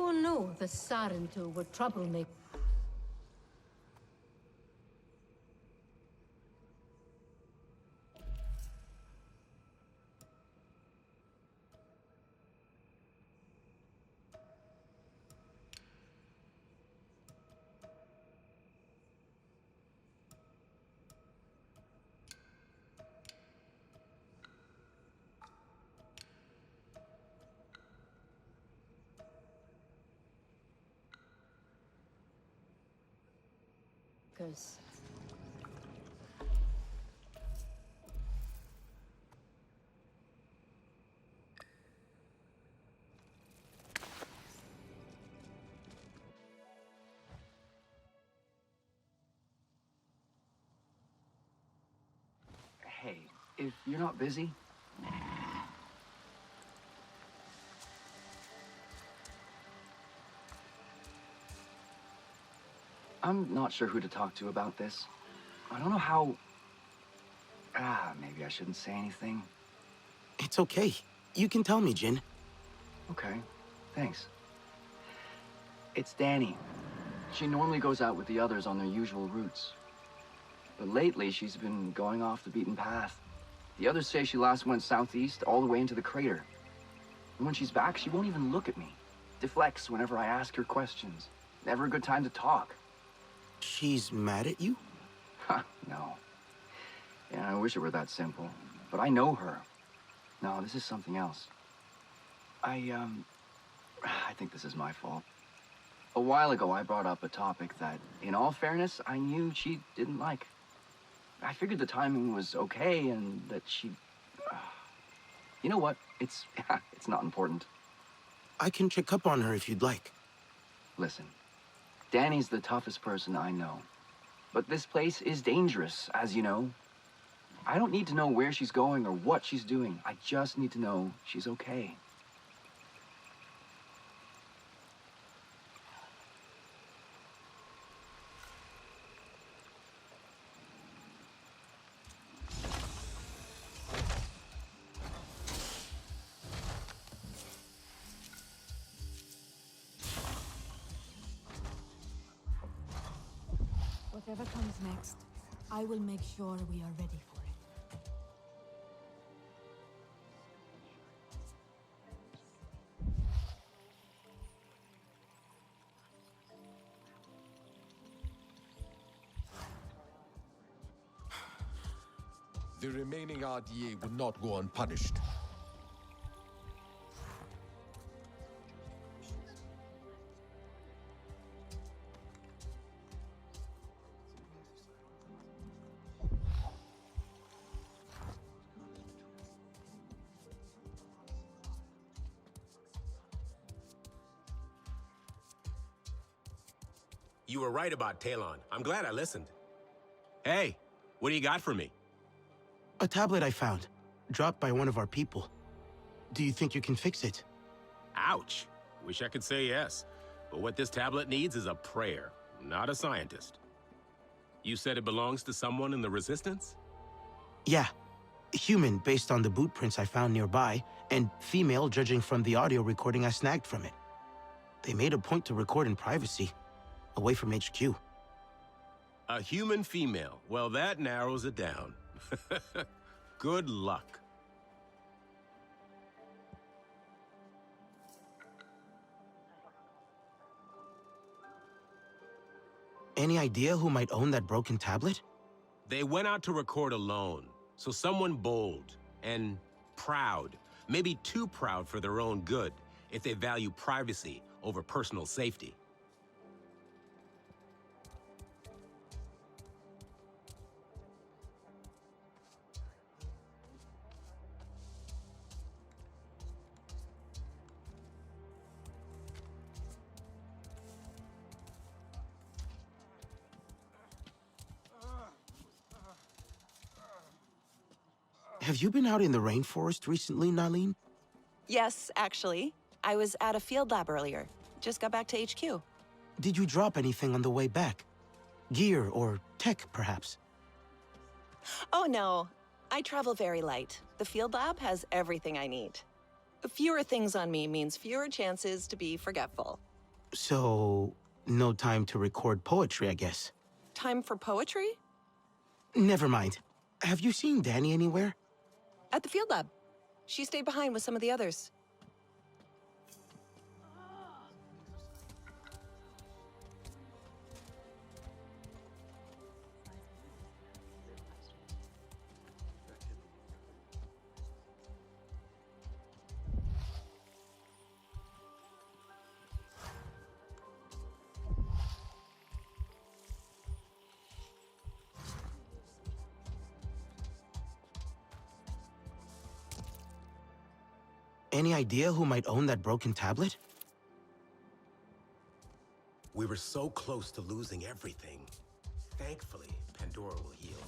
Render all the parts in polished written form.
Who knew the Sarentu were troublemakers? Hey, if you're not busy... I'm not sure who to talk to about this. I don't know how... maybe I shouldn't say anything. It's okay. You can tell me, Jin. Okay, thanks. It's Danny. She normally goes out with the others on their usual routes. But lately, she's been going off the beaten path. The others say she last went southeast all the way into the crater. And when she's back, she won't even look at me. Deflects whenever I ask her questions. Never a good time to talk. She's mad at you? Ha, no. Yeah, I wish it were that simple. But I know her. No, this is something else. I think this is my fault. A while ago, I brought up a topic that, in all fairness, I knew she didn't like. I figured the timing was okay and that she... You know what? It's not important. I can check up on her if you'd like. Listen, Danny's the toughest person I know. But this place is dangerous, as you know. I don't need to know where she's going or what she's doing. I just need to know she's okay. Whatever comes next, I will make sure we are ready for it. The remaining RDA will not go unpunished. You were right about Talon. I'm glad I listened. Hey, what do you got for me? A tablet I found, dropped by one of our people. Do you think you can fix it? Ouch. Wish I could say yes. But what this tablet needs is a prayer, not a scientist. You said it belongs to someone in the Resistance? Yeah. Human, based on the boot prints I found nearby, and female, judging from the audio recording I snagged from it. They made a point to record in privacy, away from HQ. A human female. Well, that narrows it down. Good luck. Any idea who might own that broken tablet? They went out to record alone, so someone bold and proud. Maybe too proud for their own good, if they value privacy over personal safety. Have you been out in the rainforest recently, Nalin? Yes, actually. I was at a field lab earlier. Just got back to HQ. Did you drop anything on the way back? Gear or tech, perhaps? Oh, no. I travel very light. The field lab has everything I need. Fewer things on me means fewer chances to be forgetful. So, no time to record poetry, I guess. Time for poetry? Never mind. Have you seen Danny anywhere? At the field lab. She stayed behind with some of the others. Any idea who might own that broken tablet? We were so close to losing everything. Thankfully, Pandora will heal.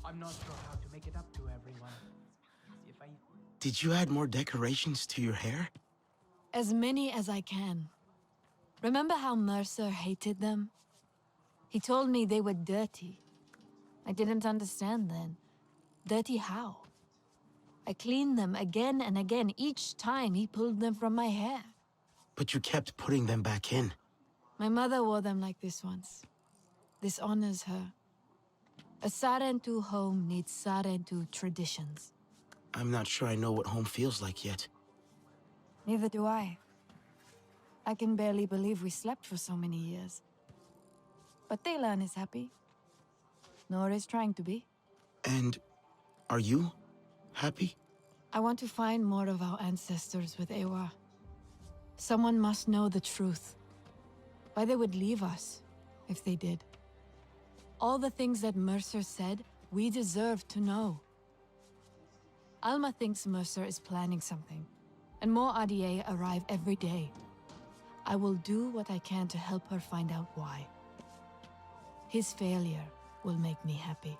I'm not sure how to make it up to everyone. If I... Did you add more decorations to your hair? As many as I can. Remember how Mercer hated them? He told me they were dirty. I didn't understand then. Dirty how? I cleaned them again and again each time he pulled them from my hair. But you kept putting them back in. My mother wore them like this once. This honors her. A Sarentu home needs Sarentu traditions. I'm not sure I know what home feels like yet. Neither do I. I can barely believe we slept for so many years. But Taylan is happy. Nor is trying to be. And are you happy? I want to find more of our ancestors with Ewa. Someone must know the truth. Why they would leave us, if they did. All the things that Mercer said, we deserve to know. Alma thinks Mercer is planning something, and more RDA arrive every day. I will do what I can to help her find out why. His failure will make me happy.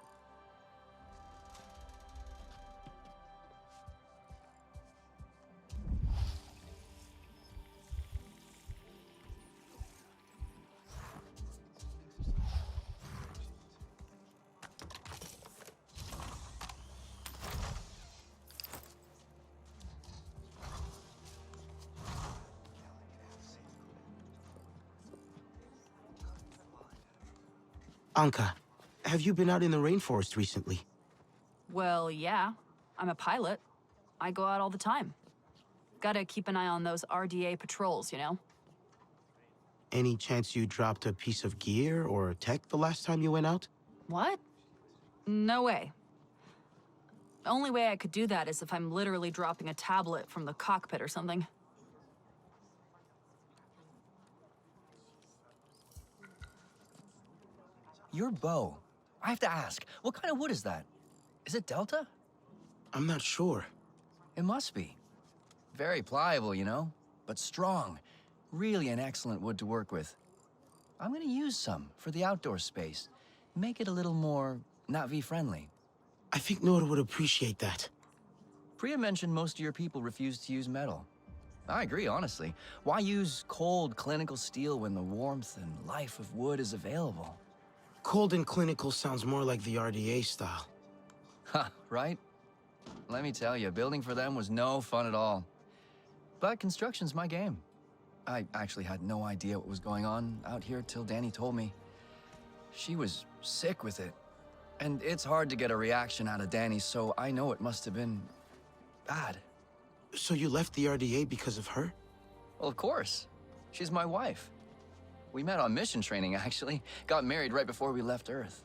Anka, have you been out in the rainforest recently? Well, yeah. I'm a pilot. I go out all the time. Gotta keep an eye on those RDA patrols, you know? Any chance you dropped a piece of gear or tech the last time you went out? What? No way. The only way I could do that is if I'm literally dropping a tablet from the cockpit or something. Your bow. I have to ask, what kind of wood is that? Is it Delta? I'm not sure. It must be. Very pliable, you know, but strong. Really an excellent wood to work with. I'm gonna use some for the outdoor space. Make it a little more Na'vi-friendly. I think Nora would appreciate that. Priya mentioned most of your people refuse to use metal. I agree, honestly. Why use cold, clinical steel when the warmth and life of wood is available? Cold and clinical sounds more like the RDA style. Ha, right? Let me tell you, building for them was no fun at all. But construction's my game. I actually had no idea what was going on out here till Danny told me. She was sick with it. And it's hard to get a reaction out of Danny, so I know it must have been bad. So you left the RDA because of her? Well, of course. She's my wife. We met on mission training, actually. Got married right before we left Earth.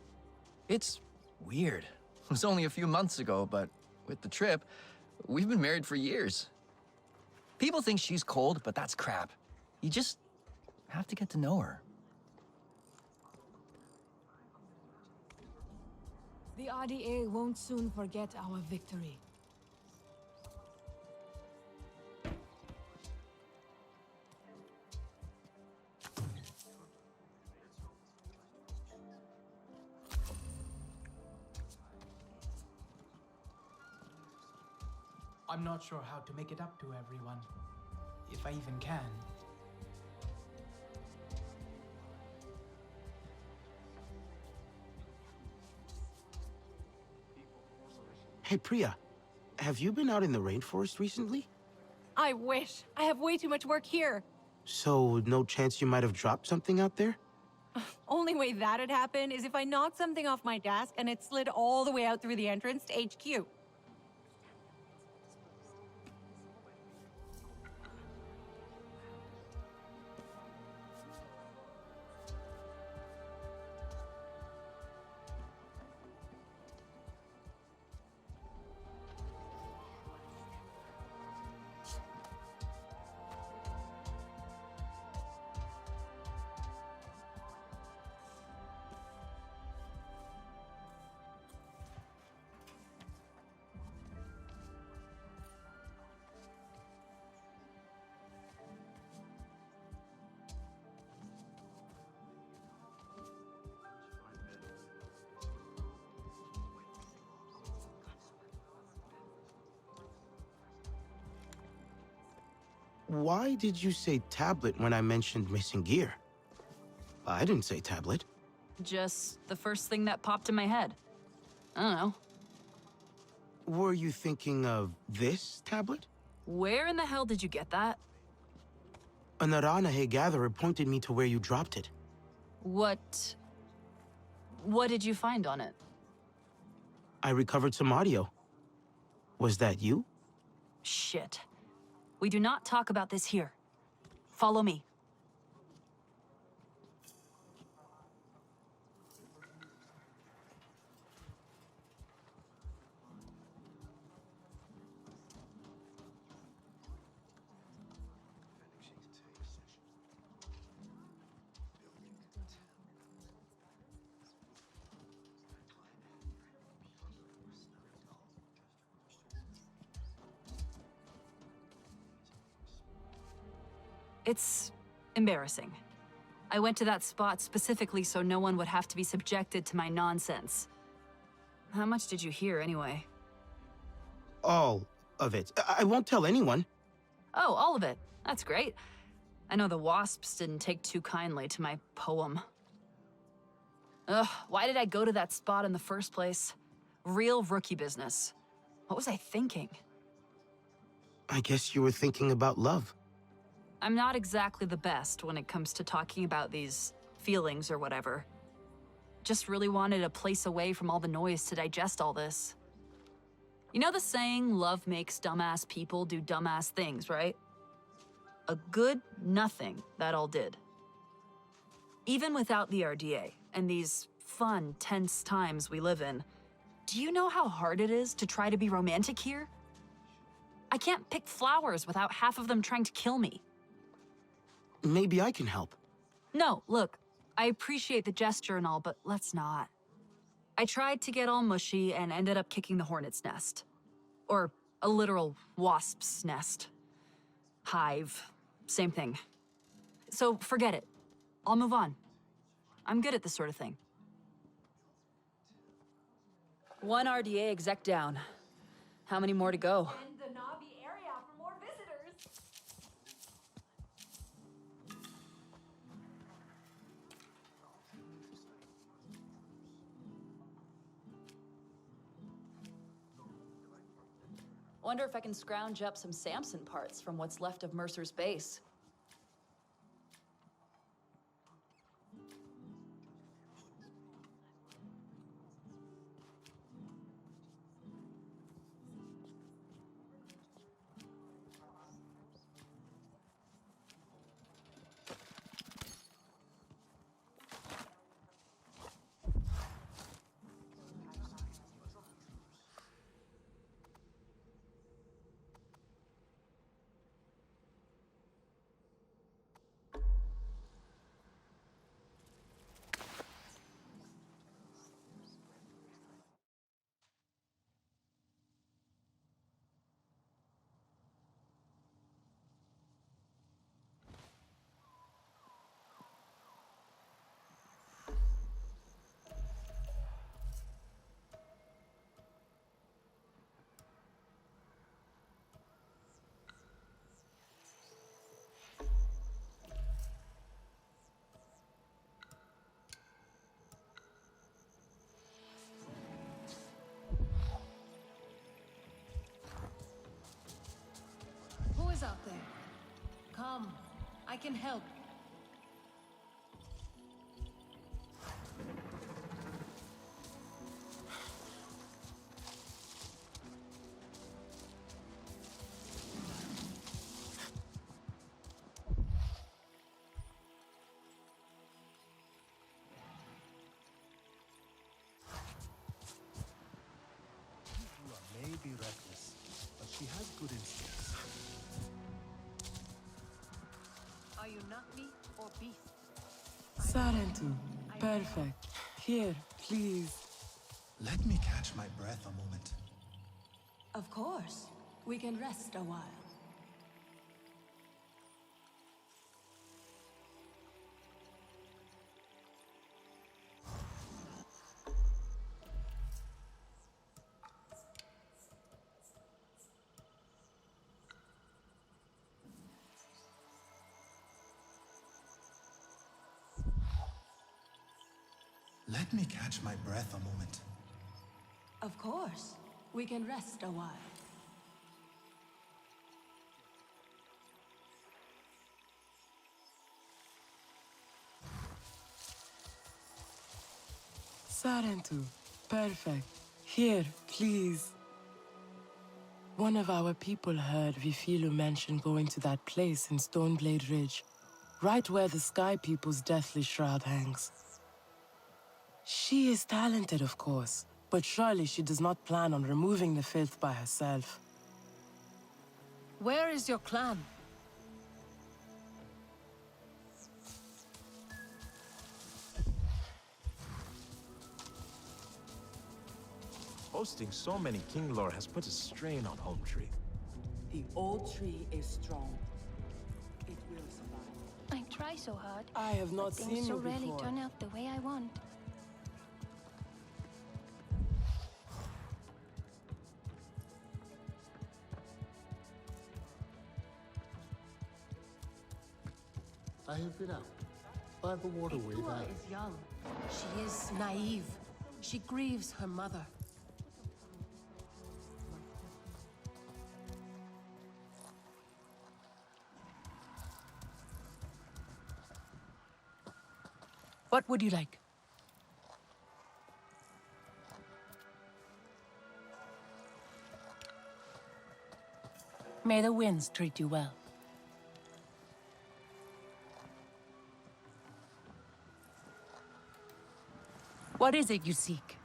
It's weird. It was only a few months ago, but with the trip, we've been married for years. People think she's cold, but that's crap. You just have to get to know her. The RDA won't soon forget our victory. I'm not sure how to make it up to everyone. If I even can. Hey, Priya, have you been out in the rainforest recently? I wish. I have way too much work here. So, no chance you might have dropped something out there? Only way that'd happen is if I knocked something off my desk and it slid all the way out through the entrance to HQ. Why did you say tablet when I mentioned missing gear? I didn't say tablet. Just the first thing that popped in my head. I don't know. Were you thinking of this tablet? Where in the hell did you get that? A Naranahe gatherer pointed me to where you dropped it. What did you find on it? I recovered some audio. Was that you? Shit. We do not talk about this here. Follow me. It's embarrassing. I went to that spot specifically so no one would have to be subjected to my nonsense. How much did you hear, anyway? All of it. I won't tell anyone. Oh, all of it. That's great. I know the Wasps didn't take too kindly to my poem. Ugh, why did I go to that spot in the first place? Real rookie business. What was I thinking? I guess you were thinking about love. I'm not exactly the best when it comes to talking about these feelings or whatever. Just really wanted a place away from all the noise to digest all this. You know the saying, love makes dumbass people do dumbass things, right? A good nothing that all did. Even without the RDA and these fun, tense times we live in, do you know how hard it is to try to be romantic here? I can't pick flowers without half of them trying to kill me. Maybe I can help. No, look, I appreciate the gesture and all, but let's not. I tried to get all mushy and ended up kicking the hornet's nest. Or a literal wasp's nest. Hive, same thing. So forget it. I'll move on. I'm good at this sort of thing. One RDA exec down. How many more to go? In the Navi area for more visitors. Wonder if I can scrounge up some Samson parts from what's left of Mercer's base. Come, I can help. May be reckless, but she has good instincts. Are you not me or beast? Sarentu, perfect. Here, please. Let me catch my breath a moment. Of course. We can rest a while. Let me catch my breath a moment. Of course. We can rest a while. Sarentu, perfect. Here, please. One of our people heard Vifilu mention going to that place in Stoneblade Ridge, right where the Sky People's deathly shroud hangs. She is talented, of course, but surely she does not plan on removing the filth by herself. Where is your clan? Hosting so many King Lore has put a strain on Home Tree. The old tree is strong. It will survive. I try so hard. I have not but seen things so you rarely before. turn out the way I want. I have been out by the waterway Tua that... is young. She is naive. She grieves her mother. What would you like? May the winds treat you well. What is it you seek?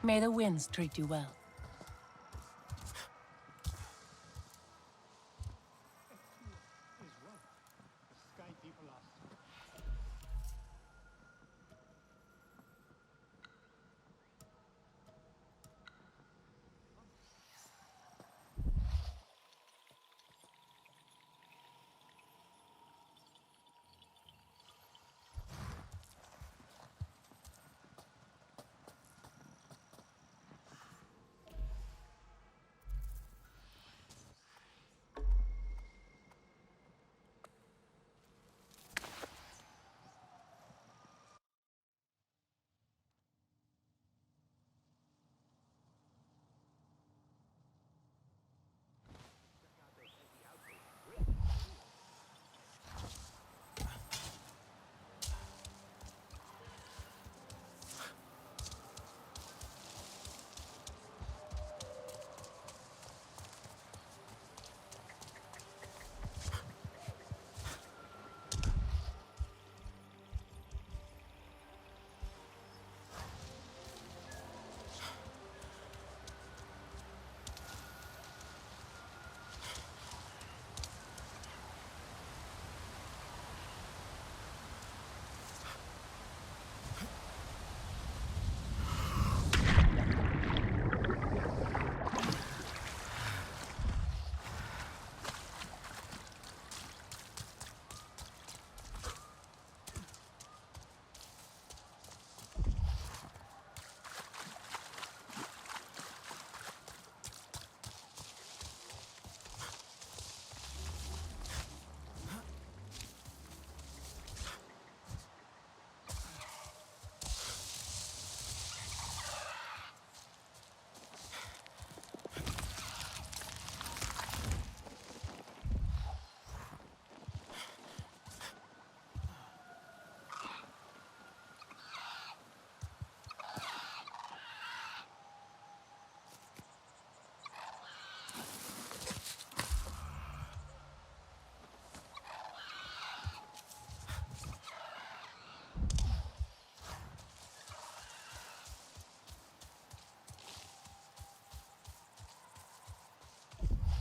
May the winds treat you well.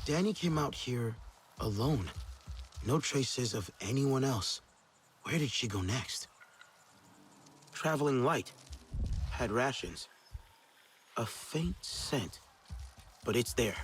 Danny came out here alone. No traces of anyone else. Where did she go next? Traveling light. Had rations. A faint scent. But it's there.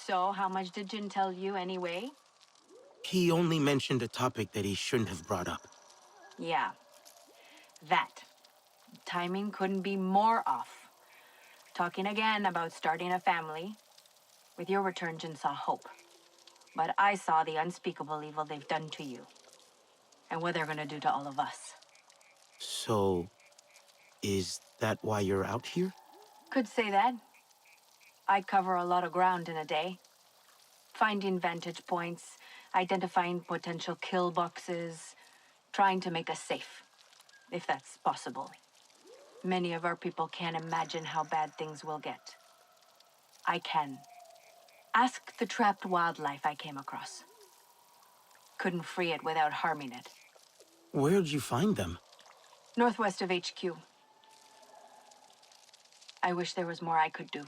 So, how much did Jin tell you anyway? He only mentioned a topic that he shouldn't have brought up. Yeah. That. Timing couldn't be more off. Talking again about starting a family. With your return, Jin saw hope. But I saw the unspeakable evil they've done to you. And what they're gonna do to all of us. So, is that why you're out here? Could say that. I cover a lot of ground in a day. Finding vantage points, identifying potential kill boxes, trying to make us safe, if that's possible. Many of our people can't imagine how bad things will get. I can. Ask the trapped wildlife I came across. Couldn't free it without harming it. Where'd you find them? Northwest of HQ. I wish there was more I could do.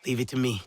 Leave it to me.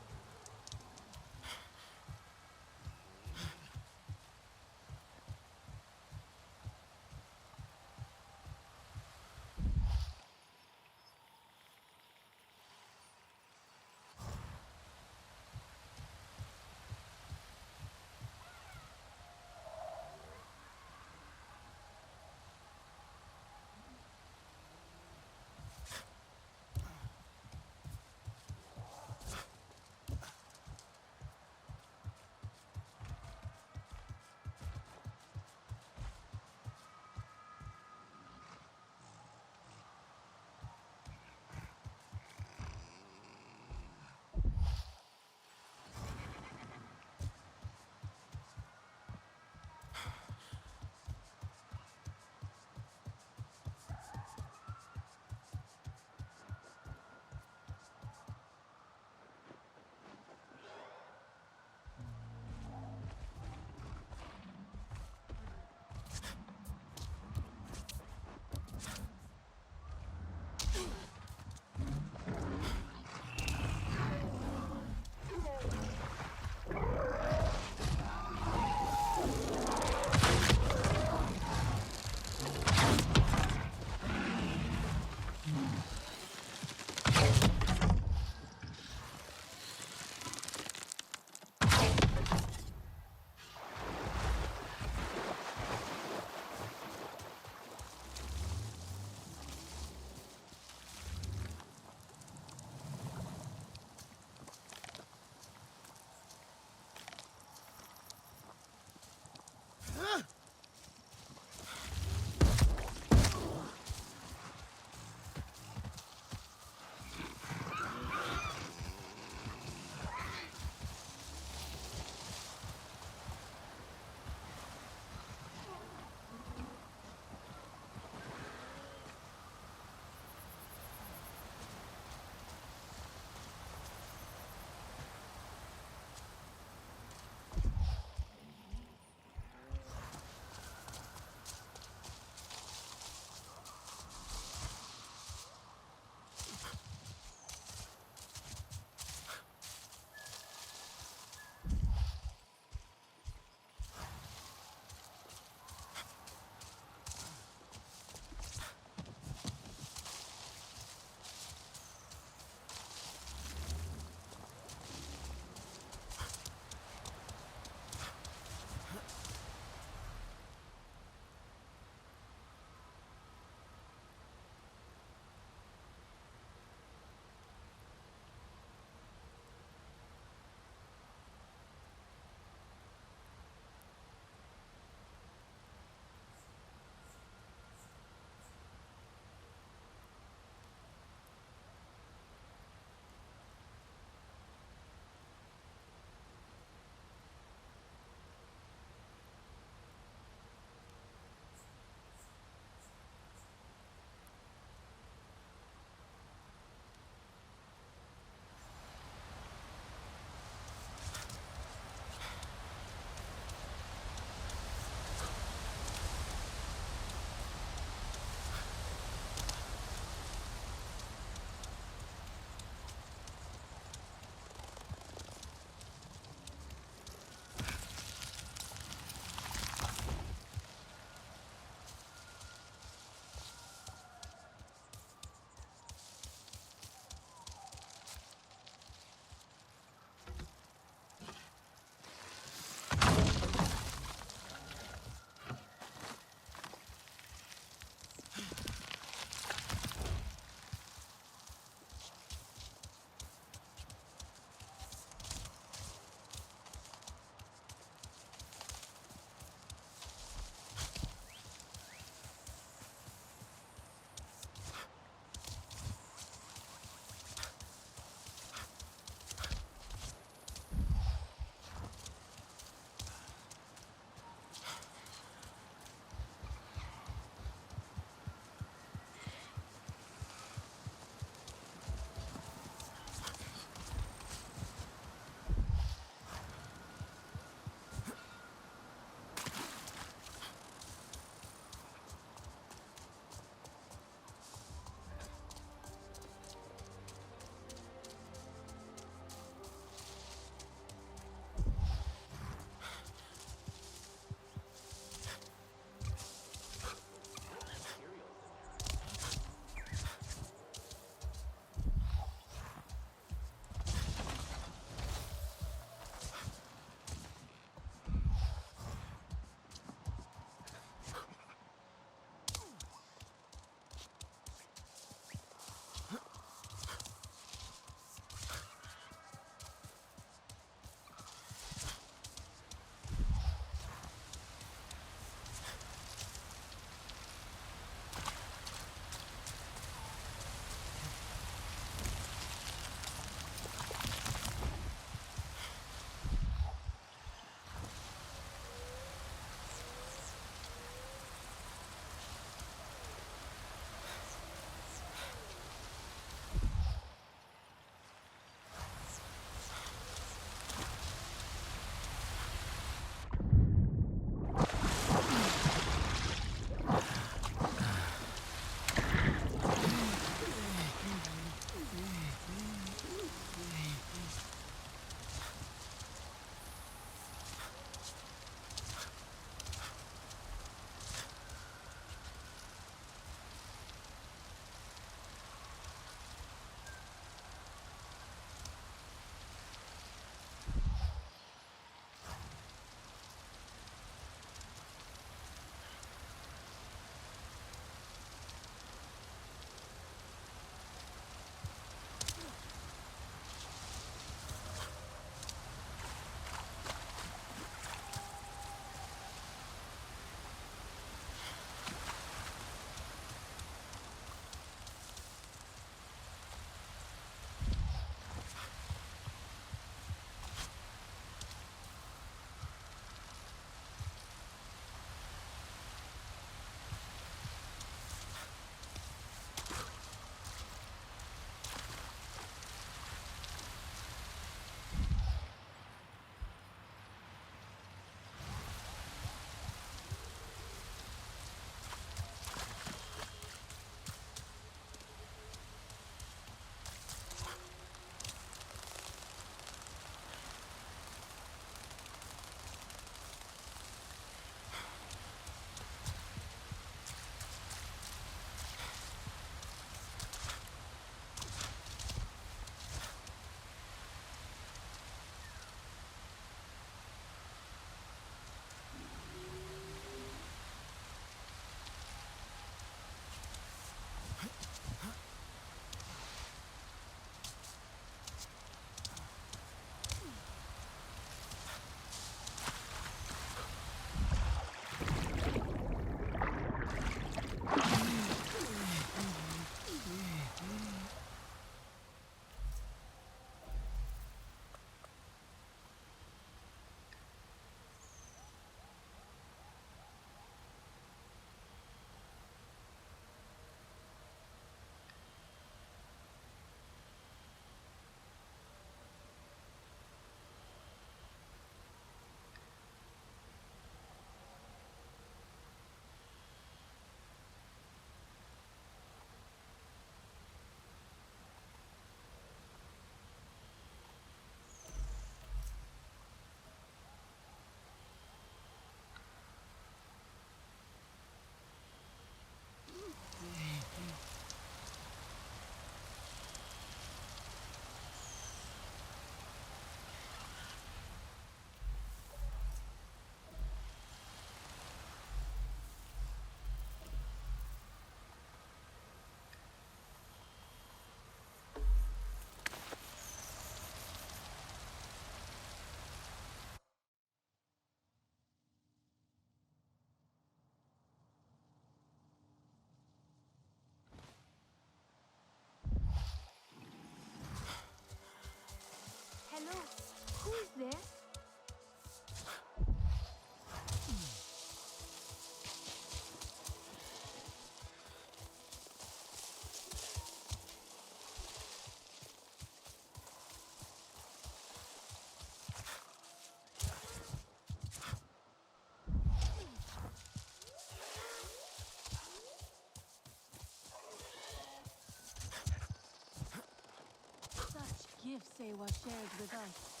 gifts Ewa shared with us.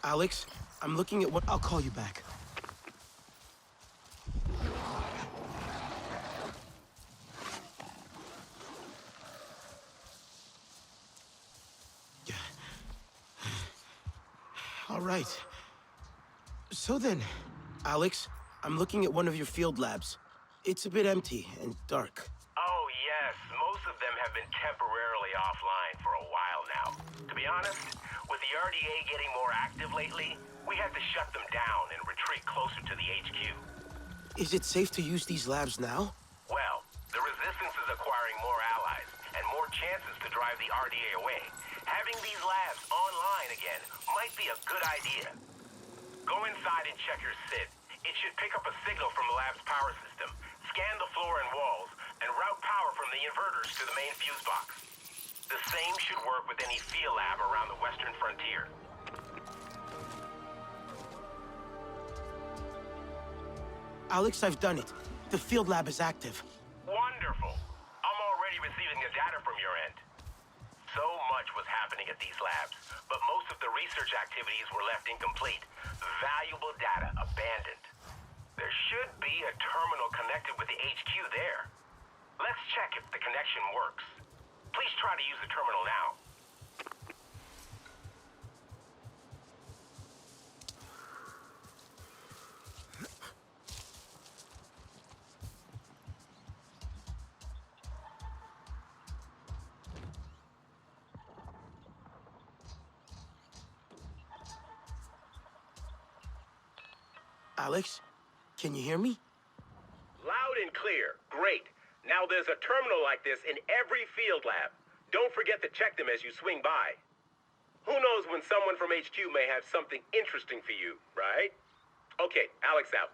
Alex, I'm looking at what... I'll call you back. All right. So then, Alex, I'm looking at one of your field labs. It's a bit empty and dark. Oh, yes. Most of them have been temporarily offline for a while now. To be honest, with the RDA getting more active lately, we had to shut them down and retreat closer to the HQ. Is it safe to use these labs now? Well, the Resistance is acquiring more allies and more chances to drive the RDA away. Having these labs online again might be a good idea. Go inside and check your SID. It should pick up a signal from the lab's power system, scan the floor and walls, and route power from the inverters to the main fuse box. The same should work with any field lab around the western frontier. Alex, I've done it. The field lab is active. Wonderful. I'm already receiving the data from your end. So much was happening at these labs, but most of the research activities were left incomplete. Valuable data abandoned. There should be a terminal connected with the HQ there. Let's check if the connection works. Please try to use the terminal now. Alex, can you hear me? Loud and clear. Great. Now there's a terminal like this in every field lab. Don't forget to check them as you swing by. Who knows when someone from HQ may have something interesting for you, right? Okay, Alex out.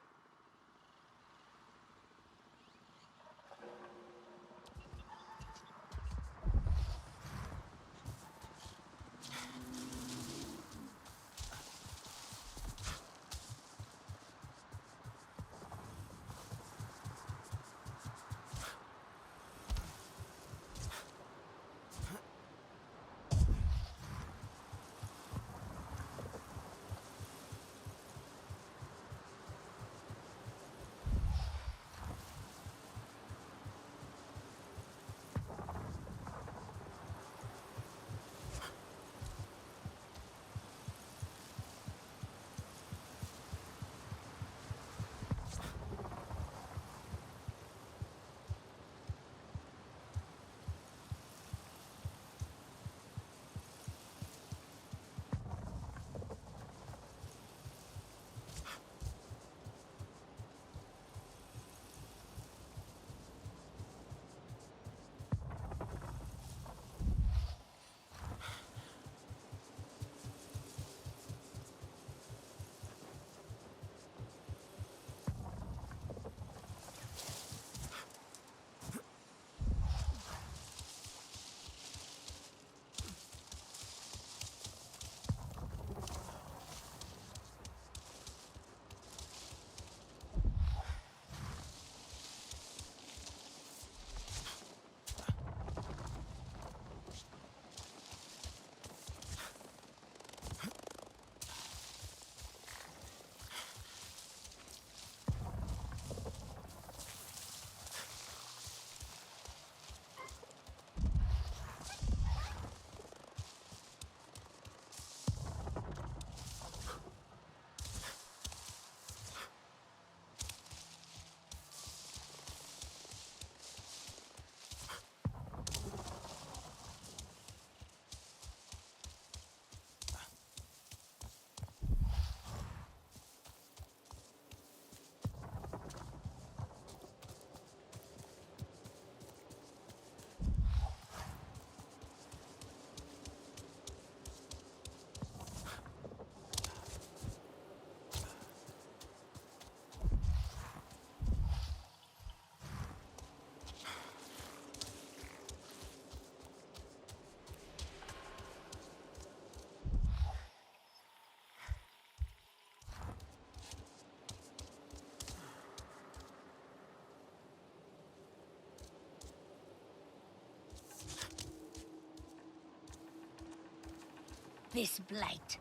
This blight.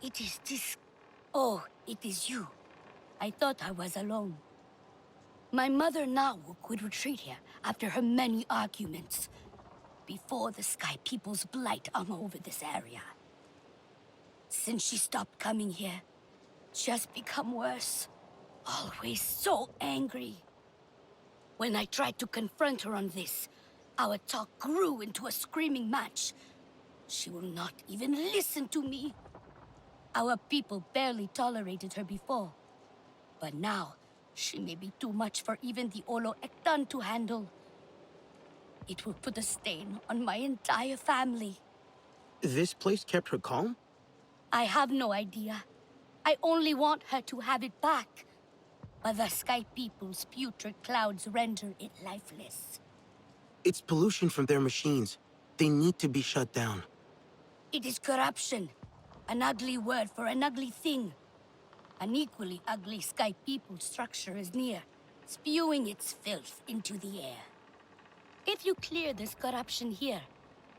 It is this... Oh, it is you. I thought I was alone. My mother Nawuk would retreat here after her many arguments. Before the Sky People's blight hung over this area. Since she stopped coming here, she has become worse. Always so angry. When I tried to confront her on this, our talk grew into a screaming match. She will not even listen to me. Our people barely tolerated her before. But now, she may be too much for even the Olo Ektan to handle. It will put a stain on my entire family. This place kept her calm? I have no idea. I only want her to have it back. But the Sky People's putrid clouds render it lifeless. It's pollution from their machines. They need to be shut down. It is corruption. An ugly word for an ugly thing. An equally ugly Sky People structure is near, spewing its filth into the air. If you clear this corruption here,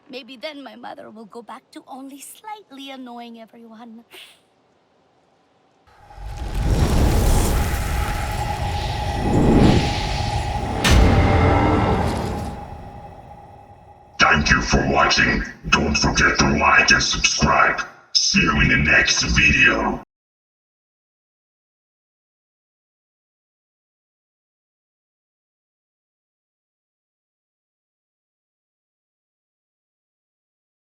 maybe then my mother will go back to only slightly annoying everyone. Thank you for watching. Don't forget to like and subscribe. See you in the next video.